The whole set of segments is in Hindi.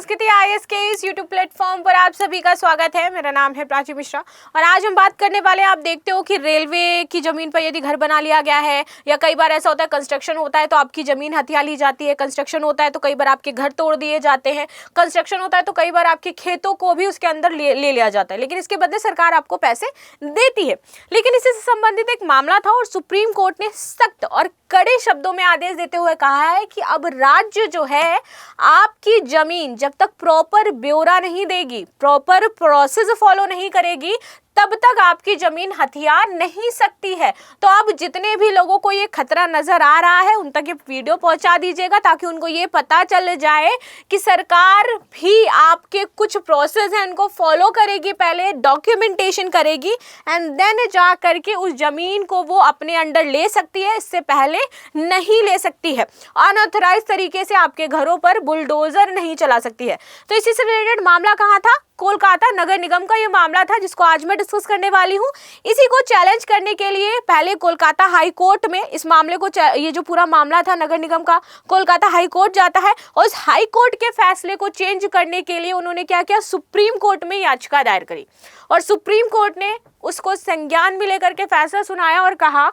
संस्कृति आईएएस के इस यूट्यूब प्लेटफॉर्म पर आप सभी का स्वागत है। मेरा नाम है प्राची मिश्रा और आज हम बात करने वाले हैं, आप देखते हो कि रेलवे की जमीन पर यदि घर बना लिया गया है या कई बार ऐसा होता है कंस्ट्रक्शन होता है तो आपकी जमीन हथिया ली जाती है, कंस्ट्रक्शन होता है तो कई बार आपके घर तोड़ दिए जाते हैं, कंस्ट्रक्शन होता है तो कई बार आपके खेतों को भी उसके अंदर ले लिया जाता है, लेकिन इसके बदले सरकार आपको पैसे देती है। लेकिन इसी से संबंधित एक मामला था और सुप्रीम कोर्ट ने सख्त और कड़े शब्दों में आदेश देते हुए कहा है कि अब राज्य जो है आपकी जमीन जब तक प्रॉपर ब्यौरा नहीं देगी, प्रॉपर प्रोसेस फॉलो नहीं करेगी, तब तक आपकी जमीन हथिया नहीं सकती है। तो अब जितने भी लोगों को ये खतरा नजर आ रहा है उन तक ये वीडियो पहुंचा दीजिएगा ताकि उनको ये पता चल जाए कि सरकार भी आपके कुछ प्रोसेस हैं उनको फॉलो करेगी, पहले डॉक्यूमेंटेशन करेगी एंड देन जा करके उस जमीन को वो अपने अंडर ले सकती है, इससे पहले नहीं ले सकती है। अनऑथराइज तरीके से आपके घरों पर बुलडोजर नहीं चला सकती है। तो इसी से रिलेटेड मामला कहाँ था? कोलकाता नगर निगम का ये मामला था जिसको आज मैं डिस्कस करने वाली हूँ। इसी को चैलेंज करने के लिए पहले कोलकाता हाई कोर्ट में इस मामले को, ये जो पूरा मामला था नगर निगम का, कोलकाता हाई कोर्ट जाता है और इस हाई कोर्ट के फैसले को चेंज करने के लिए उन्होंने क्या किया, सुप्रीम कोर्ट में याचिका दायर करी और सुप्रीम कोर्ट ने उसको संज्ञान में लेकर के फैसला सुनाया और कहा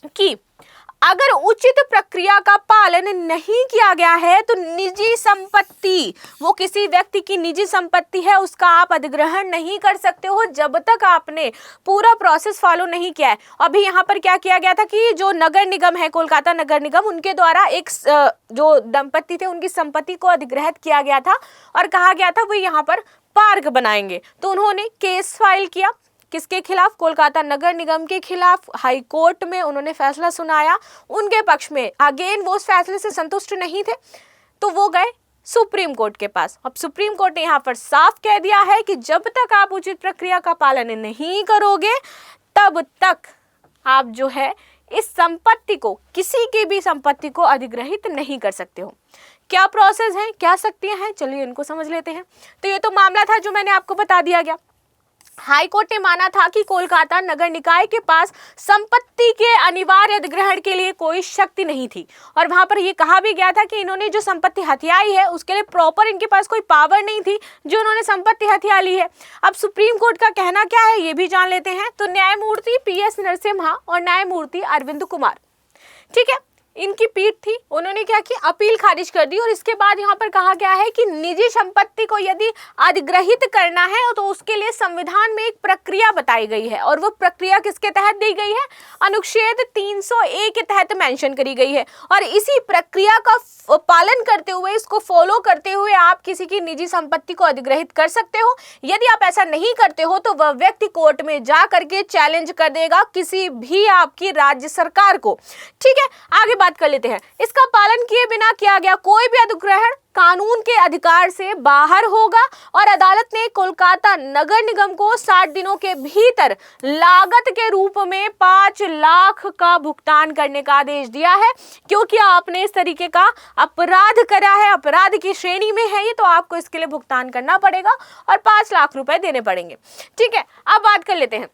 कि अगर उचित प्रक्रिया का पालन नहीं किया गया है तो निजी संपत्ति, वो किसी व्यक्ति की निजी संपत्ति है, उसका आप अधिग्रहण नहीं कर सकते हो जब तक आपने पूरा प्रोसेस फॉलो नहीं किया है। अभी यहाँ पर क्या किया गया था कि जो नगर निगम है, कोलकाता नगर निगम, उनके द्वारा एक जो दंपत्ति थे उनकी संपत्ति को अधिग्रहित किया गया था और कहा गया था वो यहाँ पर पार्क बनाएंगे। तो उन्होंने केस फाइल किया, किसके खिलाफ? कोलकाता नगर निगम के खिलाफ। हाई कोर्ट में उन्होंने फैसला सुनाया उनके पक्ष में। अगेन वो उस फैसले से संतुष्ट नहीं थे तो वो गए सुप्रीम कोर्ट के पास। अब सुप्रीम कोर्ट ने यहाँ पर साफ कह दिया है कि जब तक आप उचित प्रक्रिया का पालन नहीं करोगे तब तक आप जो है इस संपत्ति को, किसी की भी संपत्ति को अधिग्रहित नहीं कर सकते हो। क्या प्रोसेस है, क्या शक्तियां हैं, चलिए इनको समझ लेते हैं। तो ये तो मामला था जो मैंने आपको बता दिया गया। हाई कोर्ट ने माना था कि कोलकाता नगर निकाय के पास संपत्ति के अनिवार्य अधिग्रहण के लिए कोई शक्ति नहीं थी और वहां पर यह कहा भी गया था कि इन्होंने जो संपत्ति हथियाई है उसके लिए प्रॉपर इनके पास कोई पावर नहीं थी जो उन्होंने संपत्ति हथिया ली है। अब सुप्रीम कोर्ट का कहना क्या है ये भी जान लेते हैं। तो न्यायमूर्ति पीएस नरसिम्हा और न्यायमूर्ति अरविंद कुमार, ठीक है, इनकी पीठ थी, उन्होंने क्या किया, अपील खारिज कर दी और इसके बाद यहाँ पर कहा गया है कि निजी संपत्ति को यदि अधिग्रहित करना है तो उसके लिए संविधान में एक प्रक्रिया बताई गई है और वो प्रक्रिया किसके तहत दी गई है? अनुच्छेद 300A के तहत मेंशन करी गई है और इसी प्रक्रिया का पालन करते हुए, इसको फॉलो करते हुए आप किसी की निजी संपत्ति को अधिग्रहित कर सकते हो। यदि आप ऐसा नहीं करते हो तो वह व्यक्ति कोर्ट में जा करके चैलेंज कर देगा किसी भी आपकी राज्य सरकार को। ठीक है, आगे बात कर लेते हैं। इसका पालन किए बिना किया गया कोई भी अधिग्रहण कानून के अधिकार से बाहर होगा और अदालत ने कोलकाता नगर निगम को 60 दिनों के भीतर लागत के रूप में 5 लाख का भुगतान करने का आदेश दिया है, क्योंकि आपने इस तरीके का अपराध करा है, अपराध की श्रेणी में है ये, तो आपको इसके लिए भुगतान करना पड़ेगा और 5 लाख रुपए देने पड़ेंगे। ठीक है, अब बात कर लेते हैं।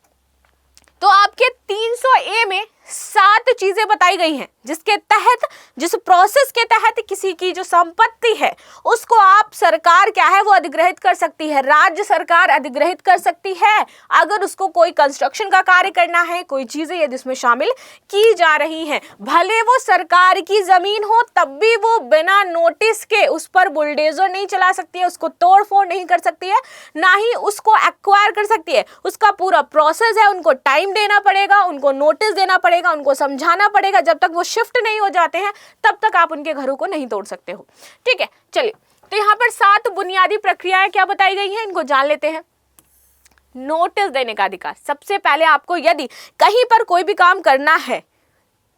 तो आपके 300A में 7 चीजें बताई गई हैं जिसके तहत, जिस प्रोसेस के तहत किसी की जो संपत्ति है उसको आप, सरकार क्या है, वो अधिग्रहित कर सकती है। राज्य सरकार अधिग्रहित कर सकती है अगर उसको कोई कंस्ट्रक्शन का कार्य करना है, कोई चीजें यदि इसमें शामिल की जा रही हैं, भले वो सरकार की जमीन हो तब भी वो बिना नोटिस के उस पर बुलडोजर नहीं चला सकती है, उसको तोड़ फोड़ नहीं कर सकती है, ना ही उसको एक्वायर कर सकती है। उसका पूरा प्रोसेस है, उनको टाइम देना पड़ेगा, उनको नोटिस देना पड़ेगा, उनको समझाना पड़ेगा। जब तक वो शिफ्ट नहीं हो जाते हैं तब तक आप उनके घरों को नहीं तोड़ सकते हो। ठीक है, चलिए, तो यहाँ पर 7 बुनियादी प्रक्रियाएं क्या बताई गई हैं इनको जान लेते हैं। नोटिस देने का अधिकार, सबसे पहले आपको यदि कहीं पर कोई भी काम करना है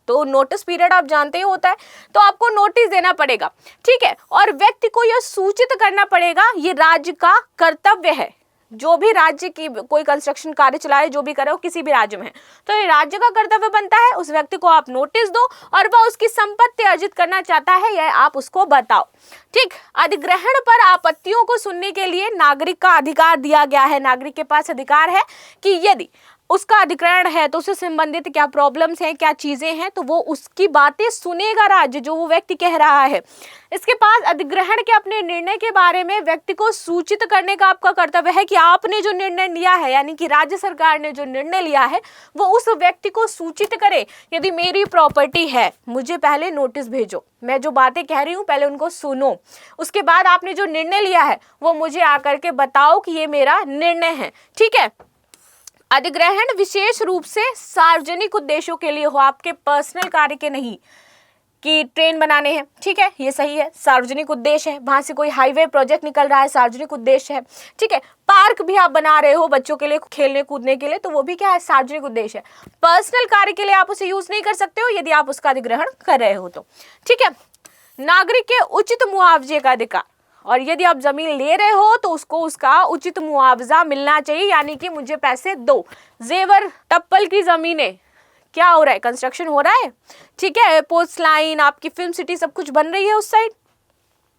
तो नोटिस पीरियड आप जानते ही होता है, तो आपको नोटिस देना पड़ेगा। ठीक है, और व्यक्ति को यह सूचित करना पड़ेगा, ये राज्य का कर्तव्य है। जो भी राज्य की कोई कंस्ट्रक्शन कार्य चलाए, जो भी करे हो किसी भी राज्य में, तो ये राज्य का कर्तव्य बनता है उस व्यक्ति को आप नोटिस दो और वह उसकी संपत्ति अर्जित करना चाहता है यह आप उसको बताओ। ठीक, अधिग्रहण पर आपत्तियों को सुनने के लिए नागरिक का अधिकार दिया गया है। नागरिक के पास अधिकार है कि यदि उसका अधिग्रहण है तो उससे संबंधित क्या प्रॉब्लम्स हैं, क्या चीजें हैं, तो वो उसकी बातें सुनेगा राज्य, जो वो व्यक्ति कह रहा है। इसके पास अधिग्रहण के अपने निर्णय के बारे में व्यक्ति को सूचित करने का आपका कर्तव्य है कि आपने जो निर्णय लिया है, यानी कि राज्य सरकार ने जो निर्णय लिया है वो उस व्यक्ति को सूचित करे। यदि मेरी प्रॉपर्टी है, मुझे पहले नोटिस भेजो, मैं जो बातें कह रही हूँ पहले उनको सुनो, उसके बाद आपने जो निर्णय लिया है वो मुझे आकर के बताओ कि ये मेरा निर्णय है। ठीक है। अधिग्रहण विशेष रूप से सार्वजनिक उद्देश्यों के लिए हो, आपके पर्सनल कार्य के नहीं, कि ट्रेन बनाने हैं, ठीक है, ये सही है, सार्वजनिक उद्देश्य है। वहां से कोई हाईवे प्रोजेक्ट निकल रहा है, सार्वजनिक उद्देश्य है। ठीक है। पार्क भी आप बना रहे हो बच्चों के लिए खेलने कूदने के लिए, तो वो भी क्या है, सार्वजनिक उद्देश्य है। पर्सनल कार्य के लिए आप उसे यूज नहीं कर सकते हो यदि आप उसका अधिग्रहण कर रहे हो तो। ठीक है। नागरिक के उचित मुआवजे का अधिकार, और यदि आप जमीन ले रहे हो तो उसको उसका उचित मुआवजा मिलना चाहिए, यानी कि मुझे पैसे दो। जेवर टप्पल की जमीनें, क्या हो रहा है, कंस्ट्रक्शन हो रहा है, ठीक है, एयरपोर्ट लाइन, आपकी फिल्म सिटी सब कुछ बन रही है उस साइड,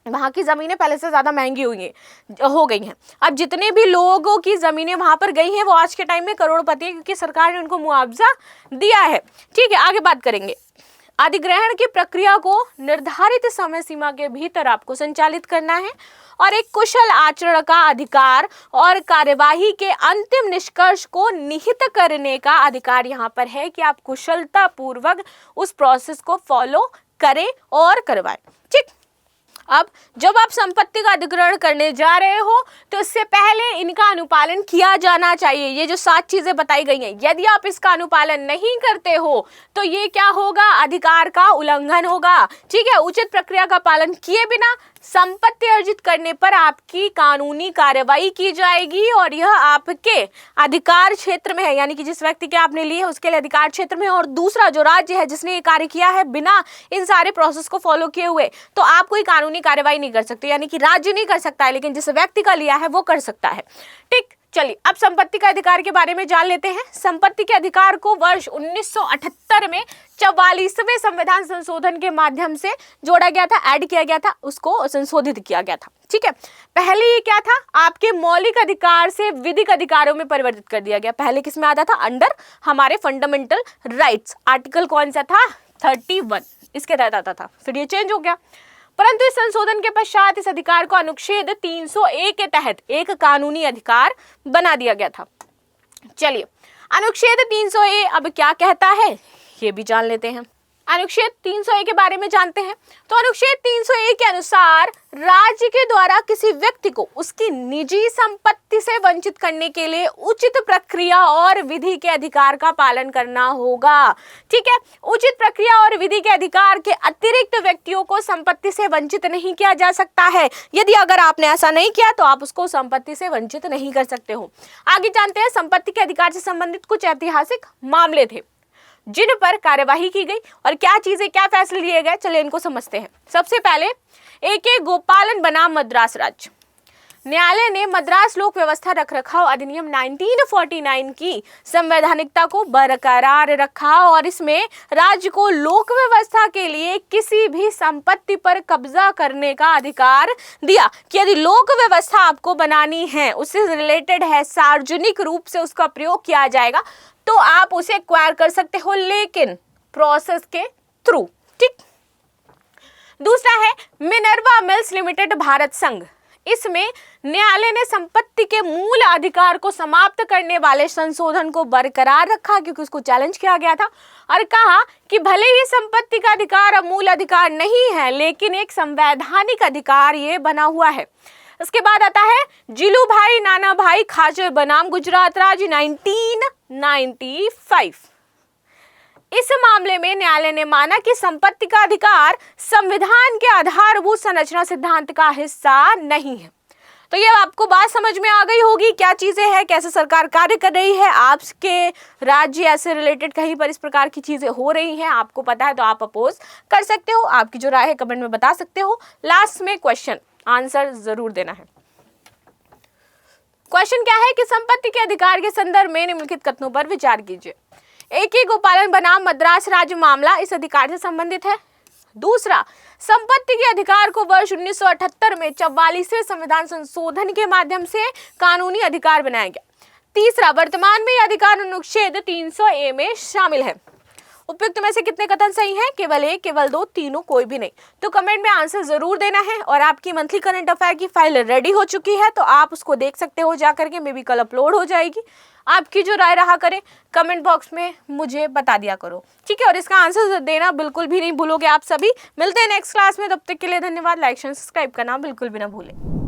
वहाँ की ज़मीनें पहले से ज़्यादा महंगी हो गई हैं। अब जितने भी लोगों की ज़मीनें वहाँ पर गई हैं वो आज के टाइम में करोड़पति हैं, क्योंकि सरकार ने उनको मुआवजा दिया है। ठीक है, आगे बात करेंगे। अधिग्रहण की प्रक्रिया को निर्धारित समय सीमा के भीतर आपको संचालित करना है, और एक कुशल आचरण का अधिकार और कार्यवाही के अंतिम निष्कर्ष को निहित करने का अधिकार यहाँ पर है कि आप कुशलता पूर्वक उस प्रोसेस को फॉलो करें और करवाएं। ठीक। अब जब आप संपत्ति का अधिग्रहण करने जा रहे हो तो इससे पहले इनका अनुपालन किया जाना चाहिए। ये जो 7 चीजें बताई गई हैं, यदि आप इसका अनुपालन नहीं करते हो तो ये क्या होगा, अधिकार का उल्लंघन होगा। ठीक है। उचित प्रक्रिया का पालन किए बिना संपत्ति अर्जित करने पर आपकी कानूनी कार्रवाई की जाएगी, और यह आपके अधिकार क्षेत्र में है, यानी कि जिस व्यक्ति के आपने लिए है उसके लिए अधिकार क्षेत्र में है। और दूसरा, जो राज्य है जिसने ये कार्य किया है बिना इन सारे प्रोसेस को फॉलो किए हुए, तो आप कोई कानूनी कार्रवाई नहीं कर सकते, यानी कि राज्य नहीं कर सकता है, लेकिन जिस व्यक्ति का लिया है वो कर सकता है। ठीक। चलिए अब संपत्ति का अधिकार के बारे में जान लेते हैं। संपत्ति के अधिकार को वर्ष 1978 में 44वें संविधान संशोधन के माध्यम से जोड़ा गया था, ऐड किया गया था, उसको संशोधित किया गया था। ठीक है। पहले ये क्या था, आपके मौलिक अधिकार से विधिक अधिकारों में परिवर्तित कर दिया गया। पहले किस में आता था, अंडर हमारे फंडामेंटल राइट्स, आर्टिकल कौन सा था, 31, इसके तहत आता था। फिर ये चेंज हो गया, परंतु इस संशोधन के पश्चात इस अधिकार को अनुच्छेद 301 के तहत एक कानूनी अधिकार बना दिया गया था। चलिए अनुच्छेद 301 अब क्या कहता है ये भी जान लेते हैं। अनुच्छेद 301 के बारे में जानते हैं। तो अनुच्छेद 301 के अनुसार राज्य के द्वारा किसी व्यक्ति को उसकी निजी संपत्ति से वंचित करने के लिए उचित प्रक्रिया और विधि के अधिकार का पालन करना होगा। ठीक है। उचित प्रक्रिया और विधि के अधिकार के अतिरिक्त व्यक्तियों को संपत्ति से वंचित नहीं किया जा सकता है। यदि अगर आपने ऐसा नहीं किया तो आप उसको संपत्ति से वंचित नहीं कर सकते हो। आगे जानते हैं संपत्ति के अधिकार से संबंधित कुछ ऐतिहासिक मामले थे जिन पर कार्यवाही की गई और क्या चीजें, क्या फैसले लिए गए, चलिए इनको समझते हैं। सबसे पहले AK गोपालन बनाम मद्रास राज्य। न्यायालय ने मद्रास लोक व्यवस्था रखरखाव अधिनियम 1949 की संवैधानिकता को बरकरार रखा और इसमें राज्य को लोक व्यवस्था के लिए किसी भी संपत्ति पर कब्जा करने का अधिकार दिया कि यदि लोक व्यवस्था आपको बनानी है, उससे रिलेटेड है, सार्वजनिक रूप से उसका प्रयोग किया जाएगा, तो आप उसे एक्वायर कर सकते हो, लेकिन प्रोसेस के थ्रू। ठीक। दूसरा है मिनर्वा मिल्स लिमिटेड भारत संघ। इसमें न्यायालय ने संपत्ति के मूल अधिकार को समाप्त करने वाले संशोधन को बरकरार रखा क्योंकि उसको चैलेंज किया गया था और कहा कि भले ही संपत्ति का अधिकार अब मूल अधिकार नहीं है, लेकिन एक संवैधानिक अधिकार ये बना हुआ है। इसके बाद आता है जिलू भाई नाना भाई खाचर बनाम गुजरात राज्य 1995। इस मामले में न्यायालय ने माना कि संपत्ति का अधिकार संविधान के आधारभूत संरचना सिद्धांत का हिस्सा नहीं है। तो ये आपको बात समझ में आ गई होगी, क्या चीजें हैं, कैसे सरकार कार्य कर रही है, आपके राज्य ऐसे रिलेटेड कहीं पर इस प्रकार की चीजें हो रही हैं, आपको पता है तो आप अपोज कर सकते हो। आपकी जो राय है कमेंट में बता सकते हो। लास्ट में क्वेश्चन आंसर जरूर देना है। क्वेश्चन क्या है कि संपत्ति के अधिकार के संदर्भ में निम्नलिखित कथनों पर विचार कीजिए। AK गोपालन बनाम मद्रास राज्य मामला इस अधिकार से संबंधित है। दूसरा, संपत्ति के अधिकार को वर्ष 1978 में 44वें संविधान संशोधन के माध्यम से कानूनी अधिकार बनाया गया। तीसरा, वर्तमान में यह अधिकार अनुच्छेद 300A में शामिल है। उपयुक्त में से कितने कथन सही हैं? केवल एक, केवल दो, तीनों, कोई भी नहीं। तो कमेंट में आंसर जरूर देना है। और आपकी मंथली करंट अफेयर की फाइल रेडी हो चुकी है, तो आप उसको देख सकते हो जाकर के, मे बी कल अपलोड हो जाएगी। आपकी जो राय रहा करे कमेंट बॉक्स में मुझे बता दिया करो, ठीक है। और इसका आंसर देना बिल्कुल भी नहीं भूलोगे आप सभी। मिलते हैं नेक्स्ट क्लास में, तब तक के लिए धन्यवाद। लाइक शेयर सब्सक्राइब करना बिल्कुल भी ना भूलें।